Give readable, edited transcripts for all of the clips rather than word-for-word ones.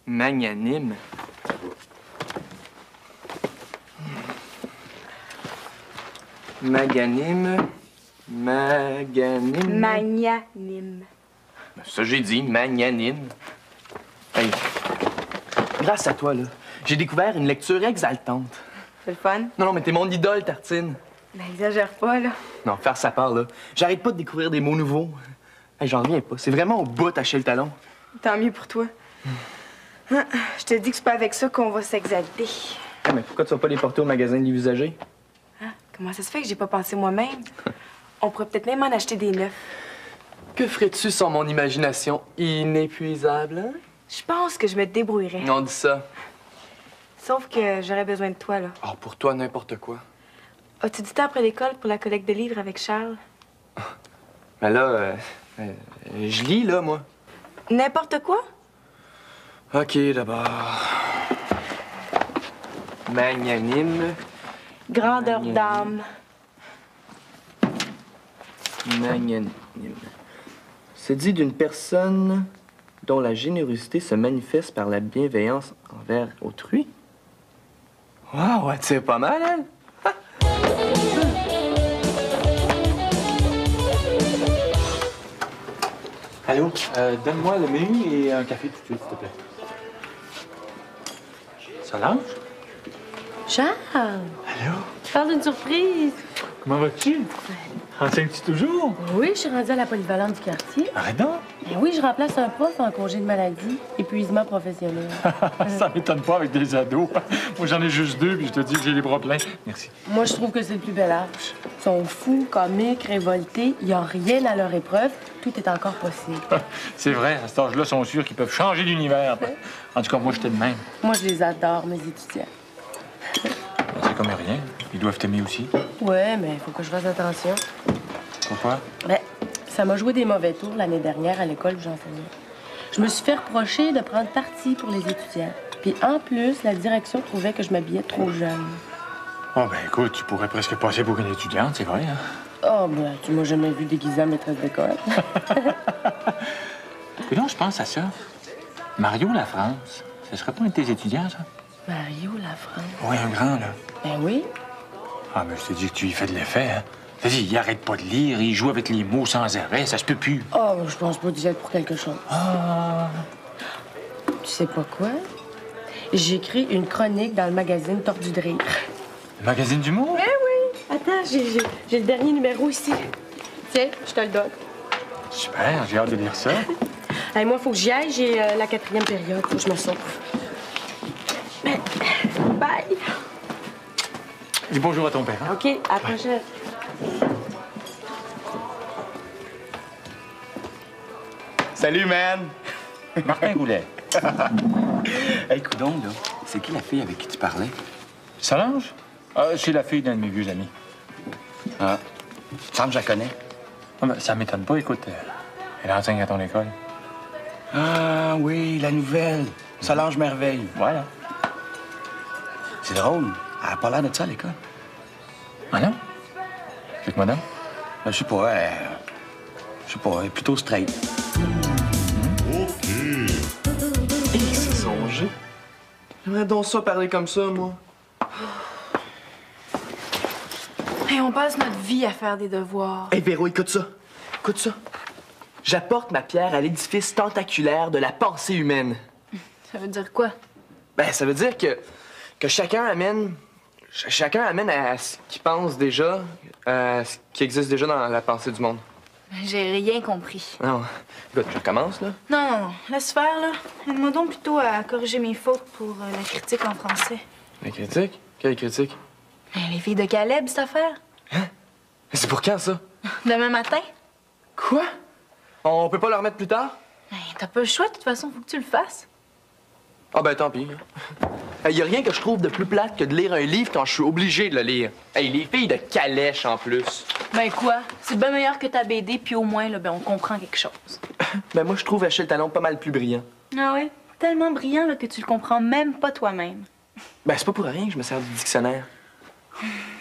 Magnanime. Magnanime. Magnanime. Magnanime. Ça, j'ai dit, magnanime. Hey, grâce à toi, là, j'ai découvert une lecture exaltante. C'est le fun? Non, mais t'es mon idole, Tartine. Ben, exagère pas, là. Non, faire sa part, là. J'arrête pas de découvrir des mots nouveaux. Hey, j'en reviens pas. C'est vraiment au bout d'acheter le talon. Tant mieux pour toi. Ah, je te dis que c'est pas avec ça qu'on va s'exalter. Hey, mais pourquoi tu vas pas les porter au magasin de livres usagés? Ah, comment ça se fait que j'ai pas pensé moi-même? On pourrait peut-être même en acheter des neufs. Que ferais-tu sans mon imagination inépuisable, hein? Je pense que je me débrouillerais. On dit ça. Sauf que j'aurais besoin de toi, là. Oh, pour toi, n'importe quoi. As-tu du temps après l'école pour la collecte de livres avec Charles? Mais là, je lis, là, moi. N'importe quoi? OK, d'abord. Magnanime. Grandeur d'âme. Magnanime. C'est dit d'une personne dont la générosité se manifeste par la bienveillance envers autrui. Wow, ouais, c'est pas mal, elle. Allô? Donne-moi le menu et un café tout de suite, s'il te plaît. Solange? Charles! Allô? Tu parles d'une surprise? Comment vas-tu? Enseignes-tu toujours? Oui, je suis rendue à la polyvalente du quartier. Arrête donc! Ben oui, je remplace un prof en congé de maladie, épuisement professionnel. Ça m'étonne pas avec des ados. Moi, j'en ai juste 2, puis je te dis que j'ai les bras pleins. Merci. Moi, je trouve que c'est le plus bel âge. Ils sont fous, comiques, révoltés, il n'y a rien à leur épreuve, tout est encore possible. C'est vrai, à cet âge-là, ils sont sûrs qu'ils peuvent changer d'univers. En tout cas, moi, j'étais de même. Moi, je les adore, mes étudiants. C'est comme rien. Ils doivent t'aimer aussi. Ouais, mais il faut que je fasse attention. Pourquoi? Ben, ça m'a joué des mauvais tours l'année dernière à l'école où j'enseignais. Je me suis fait reprocher de prendre parti pour les étudiants. Puis en plus, la direction trouvait que je m'habillais trop jeune. Oh, ben écoute, tu pourrais presque passer pour une étudiante, c'est vrai, hein? Oh, ben, tu m'as jamais vu déguisée en maîtresse d'école. Et donc, je pense à ça. Mario La France, ce serait pas un de tes étudiants, ça? Mario La France. Oui, un grand, là. Ben oui. Ah, mais je te dis que tu y fais de l'effet, hein? Vas-y, il arrête pas de lire, il joue avec les mots sans arrêt, ça se peut plus. Oh, je pense pas d'y être pour quelque chose. Ah! Tu sais pas quoi? J'ai écrit une chronique dans le magazine Tordu de rire. Le magazine d'humour? Ben oui! Attends, j'ai le dernier numéro ici. Tiens, je te le donne. Super, j'ai hâte de lire ça. Hey, moi, faut que j'y aille, j'ai la 4e période, faut que je me sauve. Bye! Dis bonjour à ton père, hein? OK, à la prochaine. Salut, man! Martin Goulet. Hey, coudonc, là, c'est qui la fille avec qui tu parlais? Solange? Ah, c'est la fille d'un de mes vieux amis. Ah, semble que je la connais. Ah, ben, ça m'étonne pas, écoute. Elle enseigne à ton école. Ah oui, la nouvelle. Solange Merveille. Voilà. C'est drôle. Elle a pas l'air de ça à l'école. Ah non? C'est que madame? Je sais pas, je sais pas, elle est plutôt straight. Et c'est songé. J'aimerais donc ça parler comme ça, moi. Hey, on passe notre vie à faire des devoirs. Hey, Véro, écoute ça. Écoute ça. J'apporte ma pierre à l'édifice tentaculaire de la pensée humaine. Ça veut dire quoi? Ben, ça veut dire que chacun amène à ce qu'il pense déjà, à ce qui existe déjà dans la pensée du monde. J'ai rien compris. Non, écoute, je recommence, là. Non, laisse faire, là. Aide-moi donc plutôt à corriger mes fautes pour la critique en français. La critique? Quelle critique? Les filles de Caleb, cette affaire. Mais c'est pour quand, ça? Demain matin? Quoi? On peut pas le remettre plus tard? Ben, t'as pas le choix, de toute façon, faut que tu le fasses. Ah ben, tant pis. Il y a rien que je trouve de plus plate que de lire un livre quand je suis obligé de le lire. Hey, les filles de calèche, en plus. Ben quoi? C'est bien meilleur que ta BD, puis au moins, là, ben, on comprend quelque chose. Ben moi, je trouve Achille le Talon pas mal plus brillant. Ah ouais? Tellement brillant, là, que tu le comprends même pas toi-même. Ben, c'est pas pour rien que je me sers du dictionnaire.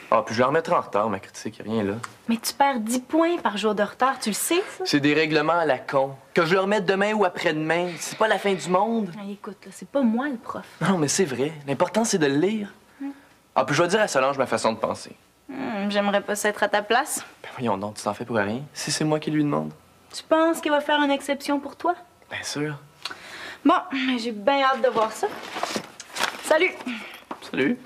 Ah, puis je la remettrai en retard, ma critique, rien là. Mais tu perds 10 points par jour de retard, tu le sais, ça? C'est des règlements à la con. Que je le remette demain ou après-demain, c'est pas la fin du monde. Ah, écoute, là, c'est pas moi le prof. Non, mais c'est vrai. L'important, c'est de le lire. Ah, puis je vais dire à Solange ma façon de penser. J'aimerais pas ça être à ta place. Ben voyons donc, tu t'en fais pour rien. Si c'est moi qui lui demande. Tu penses qu'il va faire une exception pour toi? Bien sûr. Bon, j'ai bien hâte de voir ça. Salut! Salut.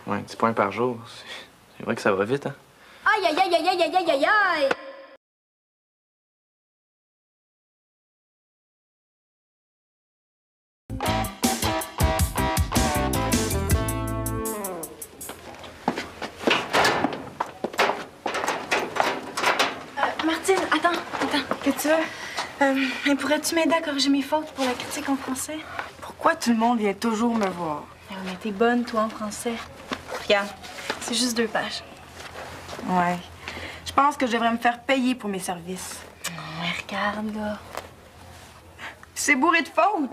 Ouais, 10 points par jour. C'est vrai que ça va vite, hein? Aïe, aïe, aïe, aïe, aïe, aïe, aïe, aïe, aïe! Martine, attends. Que tu veux? Pourrais-tu m'aider à corriger mes fautes pour la critique en français? Pourquoi tout le monde vient toujours me voir? Mais t'es bonne, toi, en français. Regarde, c'est juste 2 pages. Ouais. Je pense que je devrais me faire payer pour mes services. Ouais, regarde, là. C'est bourré de fautes!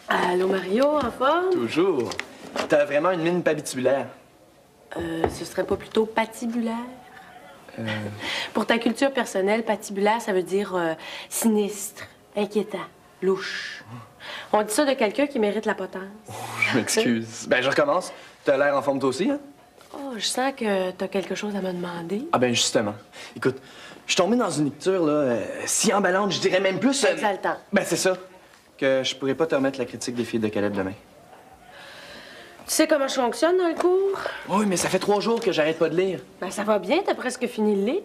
Allô, Mario, en forme? Toujours. T'as vraiment une mine pabitulaire. Ce serait pas plutôt patibulaire? Pour ta culture personnelle, patibulaire, ça veut dire sinistre, inquiétant, louche. On dit ça de quelqu'un qui mérite la potence. Je m'excuse. Ben, je recommence. T'as l'air en forme toi aussi, hein? Oh, je sens que t'as quelque chose à me demander. Ah ben, justement. Écoute, je suis tombé dans une lecture, là, si emballante, je dirais même plus... Exaltant. Ben, c'est ça. Que je pourrais pas te remettre la critique des filles de Caleb demain. Tu sais comment je fonctionne dans le cours? Oui, mais ça fait 3 jours que j'arrête pas de lire. Ben, ça va bien, t'as presque fini le livre.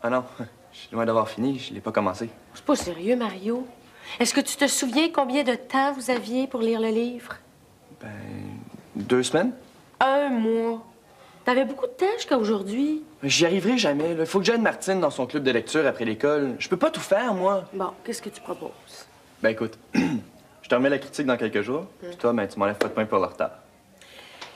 Ah non, je suis loin d'avoir fini, je l'ai pas commencé. C'est pas sérieux, Mario. Est-ce que tu te souviens combien de temps vous aviez pour lire le livre? Ben, 2 semaines? 1 mois. T'avais beaucoup de temps jusqu'à aujourd'hui. J'y arriverai jamais, là. Il faut que j'aide Martine dans son club de lecture après l'école. Je peux pas tout faire, moi. Bon, qu'est-ce que tu proposes? Ben, écoute, je te remets la critique dans quelques jours, puis toi, ben, tu m'enlèves pas de pain pour le retard.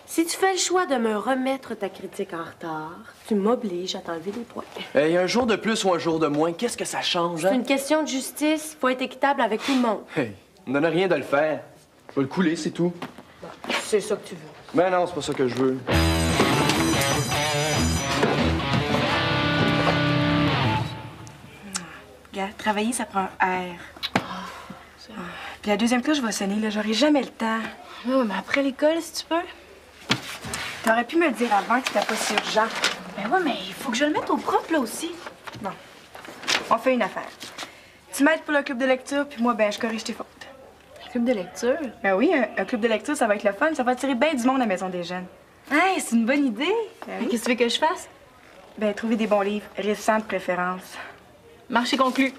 Si tu fais le choix de me remettre ta critique en retard, tu m'obliges à t'enlever des points. Hey, un jour de plus ou un jour de moins, qu'est-ce que ça change, C'est hein? une question de justice. Faut être équitable avec tout le monde. Hey, on me donne rien de le faire. Je vais le couler, c'est tout. C'est ça que tu veux. Ben non, c'est pas ça que je veux. Regarde, travailler, ça prend un R. Puis la deuxième cloche va sonner, là. J'aurai jamais le temps. Ouais, mais après l'école, si tu peux. T'aurais pu me le dire avant que c'était pas si urgent. Ben ouais, mais il faut que je le mette au propre, là, aussi. Bon. On fait une affaire. Tu m'aides pour le club de lecture, puis moi, ben, je corrige tes fautes. Un club de lecture? Ben oui, un club de lecture, ça va être le fun. Ça va attirer bien du monde à la Maison des Jeunes. Hey, c'est une bonne idée. Ben oui. Qu'est-ce que tu veux que je fasse? Ben, trouver des bons livres, récents de préférence. Marché conclu.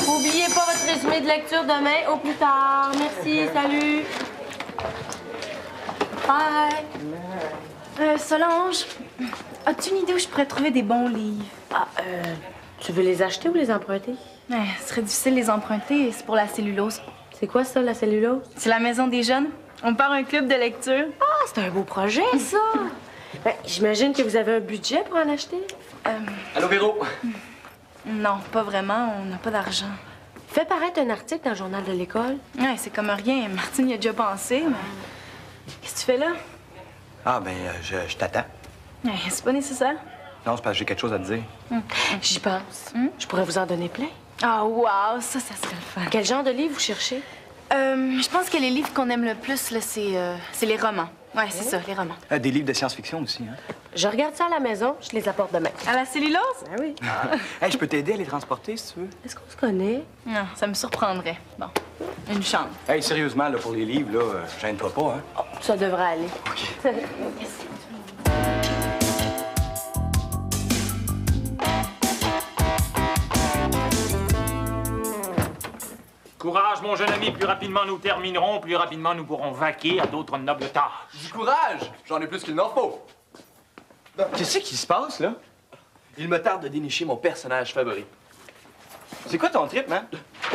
Oubliez pas votre résumé de lecture demain. Au plus tard. Merci. Salut. Bye. Solange, as-tu une idée où je pourrais trouver des bons livres? Ah, tu veux les acheter ou les emprunter? Ouais, ce serait difficile de les emprunter, c'est pour la cellulose. C'est quoi ça, la cellulose? C'est la Maison des Jeunes. On part un club de lecture. Ah, c'est un beau projet, ça. Ben, j'imagine que vous avez un budget pour en acheter. Allô, Véro? Non, pas vraiment, on n'a pas d'argent. Fais paraître un article dans le journal de l'école. Ouais, c'est comme rien. Martine y a déjà pensé, mais... Qu'est-ce que tu fais là? Ah, ben, je t'attends. Ouais, c'est pas nécessaire. Non, c'est parce que j'ai quelque chose à te dire. J'y pense. Je pourrais vous en donner plein. Ah, wow, ça serait le fun. Quel genre de livre vous cherchez? Je pense que les livres qu'on aime le plus, là, c'est les romans. Ouais, c'est ça, les romans. Des livres de science-fiction aussi, hein? Je regarde ça à la maison, je les apporte demain. À la cellulose? Ben oui. Hey, je peux t'aider à les transporter, si tu veux. Est-ce qu'on se connaît? Non, ça me surprendrait. Bon, une chance. Hey, sérieusement, là, pour les livres, là, gêne-toi pas, hein? Oh, ça devrait aller. Courage, mon jeune ami, plus rapidement nous terminerons, plus rapidement nous pourrons vaquer à d'autres nobles tâches. Du courage! J'en ai plus qu'il n'en faut. Qu'est-ce qui se passe, là? Il me tarde de dénicher mon personnage favori. C'est quoi ton trip, man?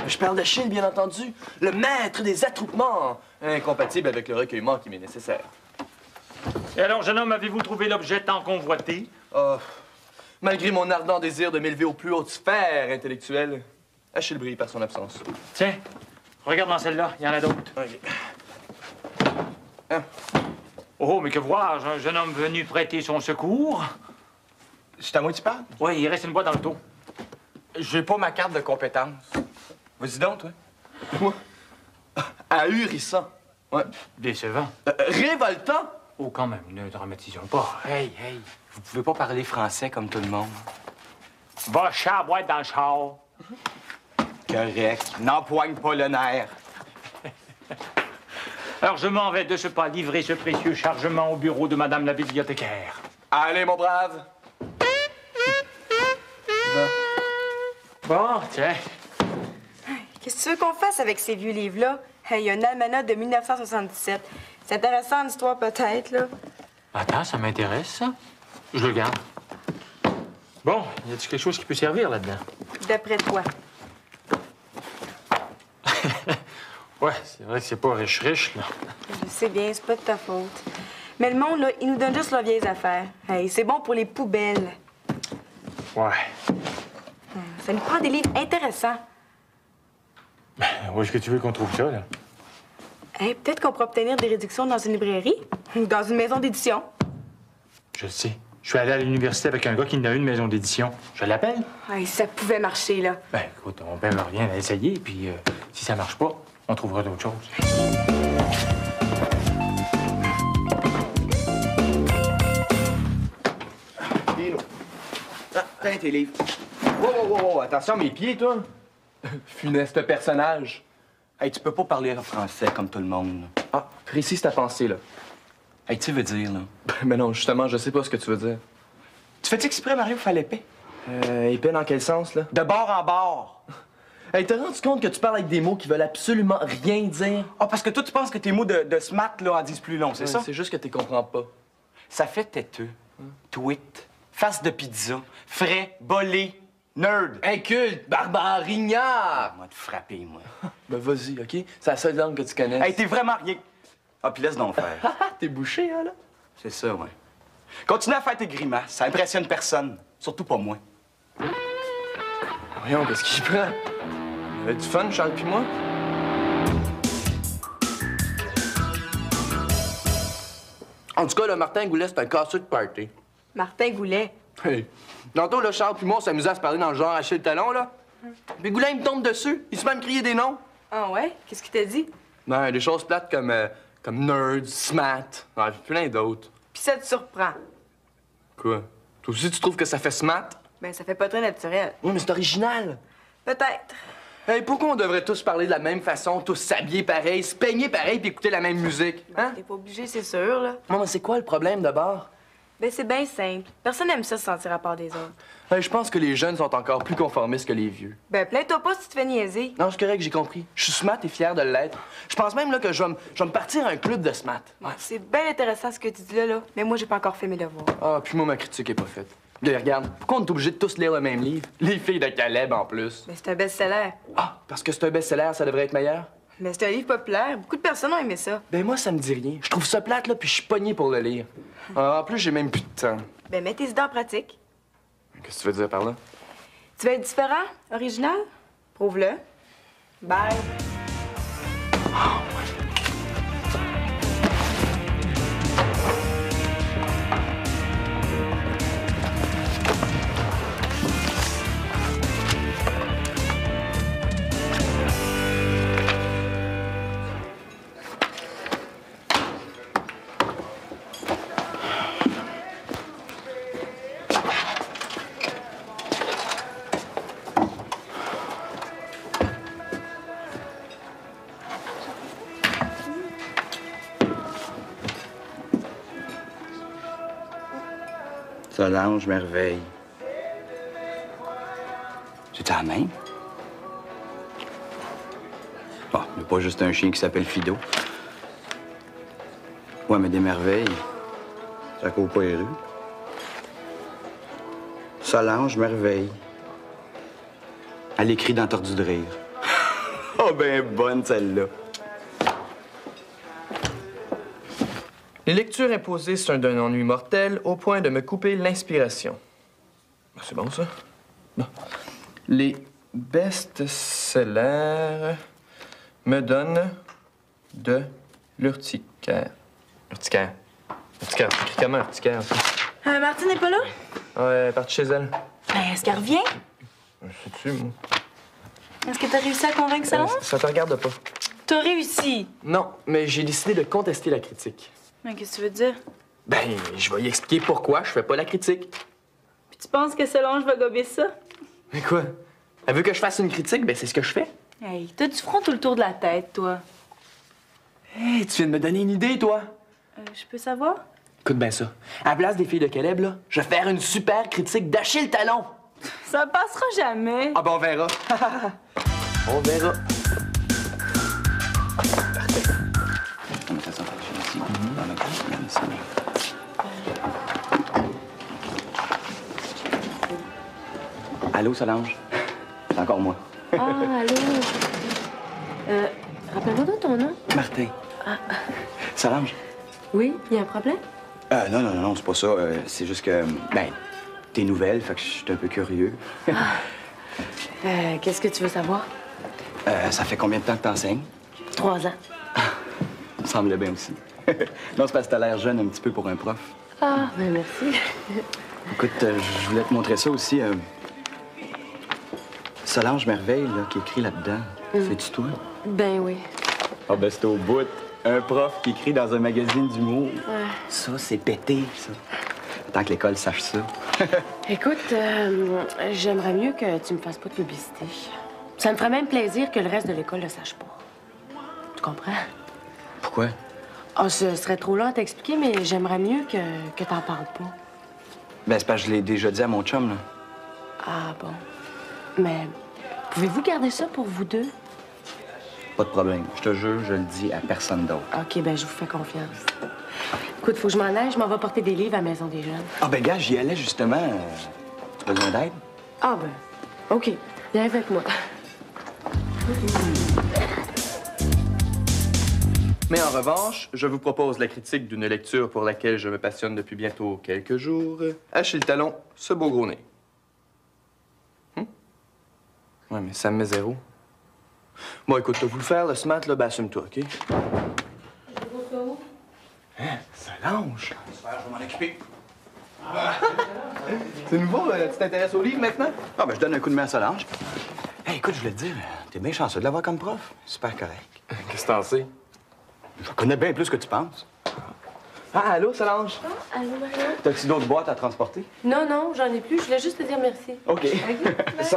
Je parle d'Achille, bien entendu. Le maître des attroupements. Incompatible avec le recueillement qui m'est nécessaire. Et alors, jeune homme, avez-vous trouvé l'objet tant convoité? Oh, malgré mon ardent désir de m'élever aux plus hautes sphères intellectuelles, Achille brille par son absence. Tiens, regarde dans celle-là, il y en a d'autres. OK. Hein? Oh, mais que vois-je? Un jeune homme venu prêter son secours? C'est à moi que tu parles? Oui, il reste une boîte dans le dos. J'ai pas ma carte de compétence. Vas-y donc, toi. Moi? Ahurissant. Ouais. Décevant. Révoltant? Oh, quand même, ne dramatisons pas. Hey, vous pouvez pas parler français comme tout le monde. Va chat boîte dans le char. Correct. N'empoigne pas le nerf. Alors, je m'en vais de ce pas livrer ce précieux chargement au bureau de Madame la bibliothécaire. Allez, mon brave. Bon, tiens. Qu'est-ce que tu veux qu'on fasse avec ces vieux livres-là? Hey, il y a un almanach de 1977. C'est intéressant, l'histoire, peut-être, là. Attends, ça m'intéresse, ça. Je le garde. Bon, y a-t-il quelque chose qui peut servir là-dedans? D'après toi. Ouais, c'est vrai que c'est pas riche, là. Je sais bien, c'est pas de ta faute. Mais le monde, là, il nous donne juste leurs vieilles affaires. Hey, c'est bon pour les poubelles. Ouais. Ça nous prend des livres intéressants. Où est-ce que tu veux qu'on trouve ça, là? Hey, peut-être qu'on pourra obtenir des réductions dans une librairie ou dans une maison d'édition. Je le sais. Je suis allé à l'université avec un gars qui n'a une maison d'édition. Je l'appelle? Hey, ça pouvait marcher, là. Ben, écoute, on perd rien à essayer, puis si ça marche pas, on trouvera d'autres choses. Dino. Ah, tiens tes livres. Wow, attention à mes pieds, toi. Funeste personnage. Hey, tu peux pas parler français comme tout le monde. Là. Ah, précise ta pensée, là. Hey, tu veux dire, là. Mais non, justement, je sais pas ce que tu veux dire. Tu fais-tu exprès, Mario, fallait l'épée? Épais dans quel sens, là? De bord en bord. Hey, t'as rendu compte que tu parles avec des mots qui veulent absolument rien dire? Ah, parce que toi, tu penses que tes mots de smart, là, en disent plus long, c'est ça? C'est juste que tu comprends pas. Ça fait têteux. Tweet. Face de pizza. Frais. Bolé. Nerd. Inculte, barbare, rignard! Moi, te frapper, moi. Ben vas-y, OK? C'est la seule langue que tu connais. Hey, t'es vraiment rien. Ah, puis laisse donc faire. T'es bouché, hein, là? C'est ça, ouais. Continue à faire tes grimaces. Ça impressionne personne. Surtout pas moi. Voyons, qu'est-ce qu'il prend? Il avait du fun, Charles puis moi? En tout cas, là, Martin Goulet, c'est un casseux de party. Martin Goulet. Hey. Tantôt, là, Charles puis moi, on s'amusait à se parler dans le genre Achille le talon, là. Puis Goulet, il me tombe dessus. Il se met à me crier des noms. Ah ouais? Qu'est-ce qu'il t'a dit? Non, des choses plates comme nerd, smat, ouais, plein d'autres. Puis ça te surprend. Quoi? Toi aussi, tu trouves que ça fait smat? Ben, ça fait pas très naturel. Oui, mais c'est original. Peut-être. Hey, pourquoi on devrait tous parler de la même façon, tous s'habiller pareil, se peigner pareil puis écouter la même musique? Hein? T'es pas obligé, c'est sûr, là. Non, mais c'est quoi le problème d'abord? Ben, c'est bien simple. Personne n'aime ça se sentir à part des autres. Hey, je pense que les jeunes sont encore plus conformistes que les vieux. Ben, plains-toi pas si tu te fais niaiser. Non, c'est correct, j'ai compris. Je suis smart et fier de l'être. Je pense même là, que je vais me partir à un club de smart. Ouais. C'est bien intéressant ce que tu dis là, mais moi, j'ai pas encore fait mes devoirs. Ah, puis moi, ma critique est pas faite. Là, regarde, pourquoi on est obligé de tous lire le même livre? Les filles de Caleb, en plus. Mais c'est un best-seller. Ah, parce que c'est un best-seller, ça devrait être meilleur? Mais c'est un livre populaire. Beaucoup de personnes ont aimé ça. Ben moi, ça me dit rien. Je trouve ça plate, là, puis je suis pogné pour le lire. Ah, en plus, j'ai même plus de temps. Ben, mets tes idées en pratique. Qu'est-ce que tu veux dire par là? Tu veux être différent, original? Prouve-le. Bye. Solange Merveille. C'est la même? Bon, mais pas juste un chien qui s'appelle Fido. Ouais, mais des merveilles, ça court pas les rues. Solange Merveille. Elle écrit dans Tordu de rire. Oh, ben bonne, celle-là. Les lectures imposées sont d'un ennui mortel au point de me couper l'inspiration. C'est bon, ça? Bon. Les best-sellers me donnent de l'urticaire. Urticaire. Urticaire, c'est écrit comment, urticaire, ça? Martine n'est pas là? Ouais, elle est partie chez elle. Est-ce qu'elle revient? Sais-tu, moi? Est-ce que t'as réussi à convaincre Solange? Ça te regarde pas. T'as réussi. Non, mais j'ai décidé de contester la critique. Mais qu'est-ce que tu veux dire? Ben, je vais y expliquer pourquoi je fais pas la critique. Puis tu penses que Solange va gober ça? Mais quoi? Elle veut que je fasse une critique? Ben, c'est ce que je fais. Hey, t'as du front tout le tour de la tête, toi. Hey, tu viens de me donner une idée, toi. Je peux savoir? Écoute bien ça. À la place des filles de Caleb, là, je vais faire une super critique d'Achille Talon. Ça passera jamais. Ah ben, on verra. On verra. On met ça ici, dans la couche, on met ça. Allô, Solange? C'est encore moi. Ah, allô? Rappelle-moi donc ton nom. Martin. Ah. Solange? Oui, il y a un problème? Non, c'est pas ça. C'est juste que, ben, t'es nouvelle, fait que je suis un peu curieux. Qu'est-ce que tu veux savoir? Ça fait combien de temps que t'enseignes? 3 ans. Ça me semblait bien aussi. Non, c'est parce que t'as l'air jeune un petit peu pour un prof. Ah, ben merci. Écoute, je voulais te montrer ça aussi. Solange Merveille, là, qui écrit là-dedans. C'est-tu toi? Ben oui. Ah ben, c'est au bout. Un prof qui écrit dans un magazine d'humour. Ouais. Ça, c'est pété, ça. Tant que l'école sache ça. Écoute, j'aimerais mieux que tu me fasses pas de publicité. Ça me ferait même plaisir que le reste de l'école le sache pas. Tu comprends? Pourquoi? Ah, ce serait trop long à t'expliquer, mais j'aimerais mieux que t'en parles pas. Ben, c'est parce que je l'ai déjà dit à mon chum, là. Ah bon. Mais pouvez-vous garder ça pour vous deux? Pas de problème. Je te jure, je le dis à personne d'autre. OK, ben je vous fais confiance. Écoute, faut que je m'en aille. Je m'en vais porter des livres à la Maison des Jeunes. Ah ben, gars, j'y allais justement. Tu as besoin d'aide? Ah ben, OK. Viens avec moi. Mais en revanche, je vous propose la critique d'une lecture pour laquelle je me passionne depuis bientôt quelques jours. Achille Talon, ce beau gros nez. Ouais, mais ça me met zéro. Bon, écoute, t'as voulu faire le smart, là, ben assume-toi, OK? Hein? Solange! Super, je vais m'en occuper. C'est nouveau, tu t'intéresses aux livres maintenant? Ah ben, je donne un coup de main à Solange. Hey, écoute, je voulais te dire, t'es bien chanceux de l'avoir comme prof. Super correct. Qu'est-ce que t'en sais? Je connais bien plus que tu penses. Ah, allô, Solange? Allô, Marianne? T'as-tu d'autres boîtes à transporter? Non, j'en ai plus. Je voulais juste te dire merci. OK.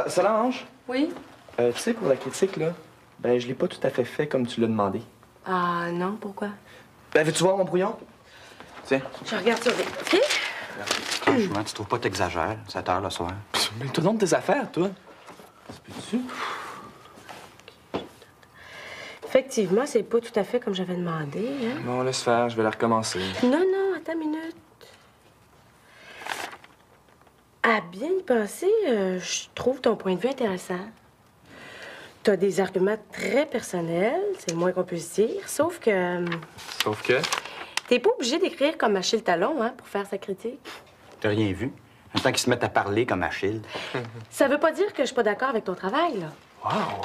Solange, Oui? tu sais, pour la critique, là, ben, je l'ai pas tout à fait comme tu l'as demandé. Ah non, pourquoi? Ben, veux-tu voir mon brouillon? Tiens. Je regarde sur les... OK? Franchement, tu trouves pas que t'exagères, 7 heures le soir? Mais tout le monde tes affaires, toi. Peux-tu? Effectivement, c'est pas tout à fait comme j'avais demandé, hein? Bon, laisse faire, je vais la recommencer. Non, attends une minute. À bien y penser, je trouve ton point de vue intéressant. T'as des arguments très personnels, c'est le moins qu'on puisse dire, sauf que... Sauf que... T'es pas obligé d'écrire comme Achille Talon, hein, pour faire sa critique. T'as rien vu? En tant qu'ils se mettent à parler comme Achille. Ça veut pas dire que je suis pas d'accord avec ton travail, là. Wow!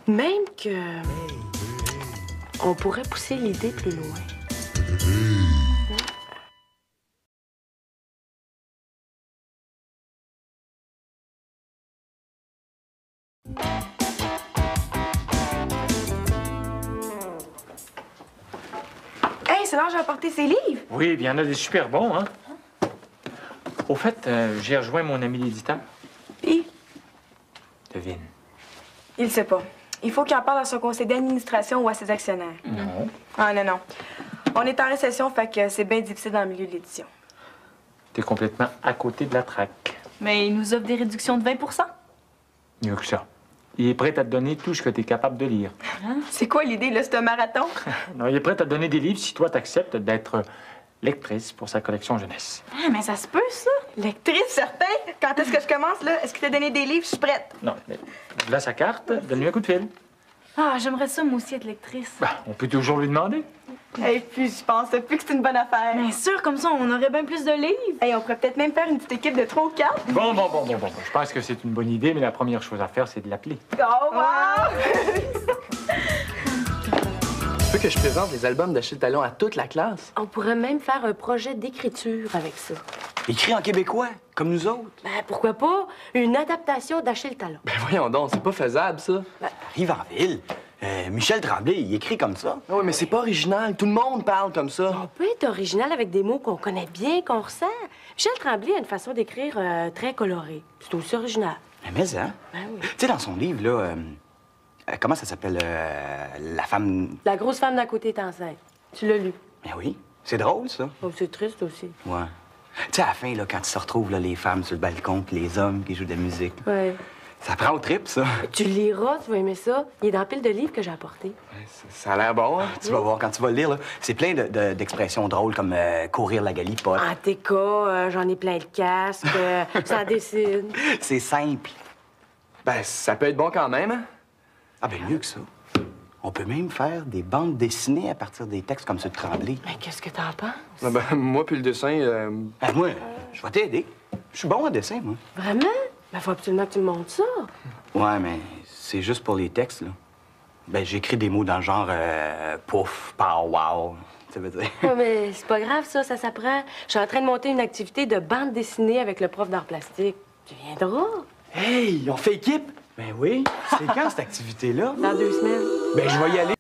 Même que... on pourrait pousser l'idée plus loin. Hey, Solange a apporté ses livres. Oui, bien, il y en a des super bons, hein? Au fait, j'ai rejoint mon ami l'éditeur. Puis, Devine. il sait pas. Il faut qu'il en parle à son conseil d'administration ou à ses actionnaires. Non. Ah, non. On est en récession, fait que c'est bien difficile dans le milieu de l'édition. T'es complètement à côté de la traque. Mais il nous offre des réductions de 20 Mieux que ça. Il est prêt à te donner tout ce que t'es capable de lire. C'est quoi l'idée, là, c'est un marathon? Non, il est prêt à te donner des livres si toi t'acceptes d'être lectrice pour sa collection jeunesse. Ah, mais ça se peut, ça? Lectrice, certain? Quand est-ce que je commence, là? Est-ce qu'il t'a donné des livres? Je suis prête. Non, mais là sa carte, donne-lui un coup de fil. Ah, j'aimerais ça, moi aussi, être lectrice. Ben, on peut toujours lui demander. Et puis, je pense plus que c'est une bonne affaire. Bien sûr, comme ça, on aurait bien plus de livres. Hey, on pourrait peut-être même faire une petite équipe de 3 ou 4. Bon. Je pense que c'est une bonne idée, mais la première chose à faire, c'est de l'appeler. Oh, wow! Tu veux que je présente les albums d'Achille Talon à toute la classe? On pourrait même faire un projet d'écriture avec ça. Écrit en québécois, comme nous autres. Ben, pourquoi pas une adaptation d'Achille Talon? Ben voyons donc, c'est pas faisable, ça. Arrive en ville. Michel Tremblay, il écrit comme ça. Ah oui, mais c'est pas original. Tout le monde parle comme ça. On peut être original avec des mots qu'on connaît bien, qu'on ressent. Michel Tremblay a une façon d'écrire très colorée. C'est aussi original. Mais hein? Ben oui. Tu sais, dans son livre, là, comment ça s'appelle? La femme... La grosse femme d'à côté est enceinte. Tu l'as lu. Ben oui, c'est drôle, ça. Oh, c'est triste aussi. Ouais. Tu sais, à la fin, là, quand ils se retrouvent, là, les femmes sur le balcon, puis les hommes qui jouent de la musique, Ouais. ça prend au trip, ça. Tu le liras, tu vas aimer ça. Il est dans la pile de livres que j'ai apporté. Ouais, ça a l'air bon, hein? Tu vas voir, quand tu vas le lire, là, c'est plein d'expressions drôles comme courir la galipote. En TK, j'en ai plein le casque, ça décide. C'est simple. Ben, ça peut être bon quand même, hein? Ah, ben mieux que ça. On peut même faire des bandes dessinées à partir des textes comme ceux de Tremblay. Mais qu'est-ce que t'en penses? Ah ben, moi, puis le dessin, Ah, moi, je vais t'aider. Je suis bon en dessin, moi. Vraiment? Ben, faut absolument que tu me montres ça. Ouais, mais c'est juste pour les textes, là. Ben, j'écris des mots dans le genre pouf, pow, wow. Ça veut dire. Ouais, mais c'est pas grave, ça s'apprend. Je suis en train de monter une activité de bande dessinée avec le prof d'art plastique. Tu viendras? Hey, on fait équipe? Ben oui. C'est quand cette activité-là? Dans 2 semaines. Ben, je vais y aller.